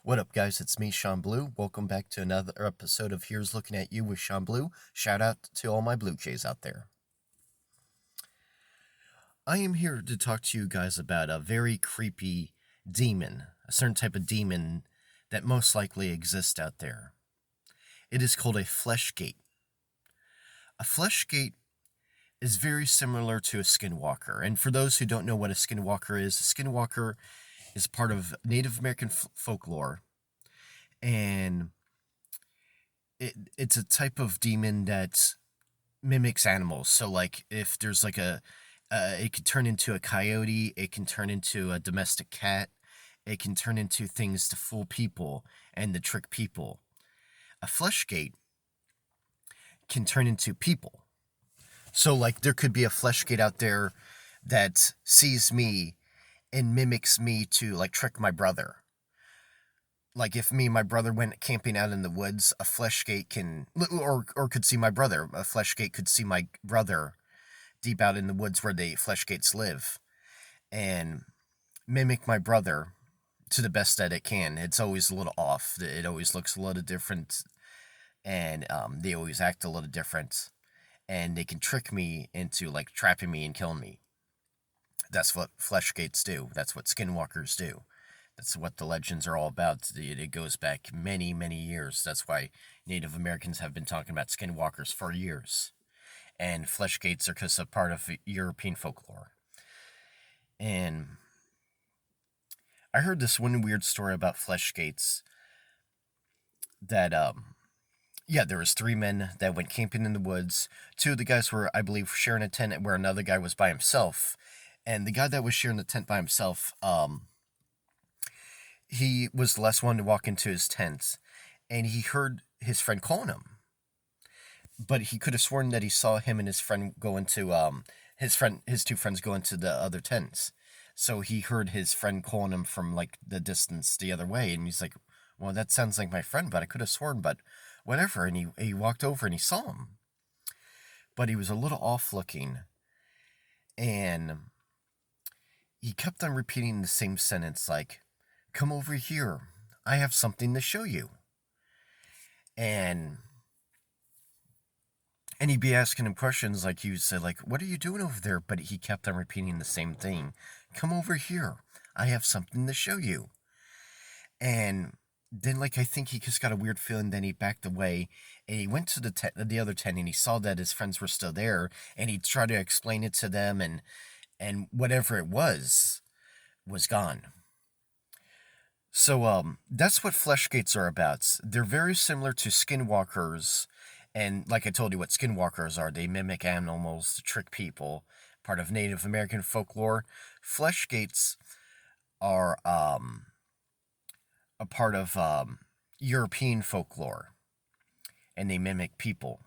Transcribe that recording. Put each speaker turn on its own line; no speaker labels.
What up, guys? It's me, Sean Blue. Welcome back to another episode of Here's Looking at You with Sean Blue. Shout out to all my Blue Jays out there. I am here to talk to you guys about a very creepy demon, a certain type of demon that most likely exists out there. It is called a fleshgate. A fleshgate is very similar to a skinwalker. And for those who don't know what a skinwalker is, a skinwalker is part of Native American folklore. And it's a type of demon that mimics animals. So, like, if there's like it can turn into a coyote, it can turn into a domestic cat, it can turn into things to fool people and to trick people. A fleshgate can turn into people. So, like, there could be a fleshgate out there that sees me and mimics me to, like, trick my brother. Like, if me and my brother went camping out in the woods, a fleshgate can, or could see my brother. A fleshgate could see my brother deep out in the woods where the fleshgates live, and mimic my brother to the best that it can. It's always a little off. It always looks a little different, and they always act a little different, and they can trick me into, like, trapping me and killing me. That's what fleshgates do. That's what skinwalkers do. That's what the legends are all about. It goes back many, many years. That's why Native Americans have been talking about skinwalkers for years. And fleshgates are just a part of European folklore. And I heard this one weird story about fleshgates that, there was three men that went camping in the woods. Two of the guys were, I believe, sharing a tent where another guy was by himself. And the guy that was sharing the tent by himself, he was the last one to walk into his tent, and he heard his friend calling him. But he could have sworn that he saw him and his friend go into his two friends go into the other tents. So he heard his friend calling him from, like, the distance the other way, and he's like, "Well, that sounds like my friend, but I could have sworn, but whatever." And he walked over and he saw him, but he was a little off looking, and he kept on repeating the same sentence, like, "Come over here. I have something to show you." And he'd be asking him questions, like, you said, like, "What are you doing over there?" But he kept on repeating the same thing. "Come over here. I have something to show you." And then, like, I think he just got a weird feeling. Then he backed away, and he went to the other tent, and he saw that his friends were still there, and he tried to explain it to them, and whatever it was gone. So, that's what fleshgates are about. They're very similar to skinwalkers, and like I told you what skinwalkers are, they mimic animals to trick people, part of Native American folklore. Fleshgates are, a part of, European folklore, and they mimic people.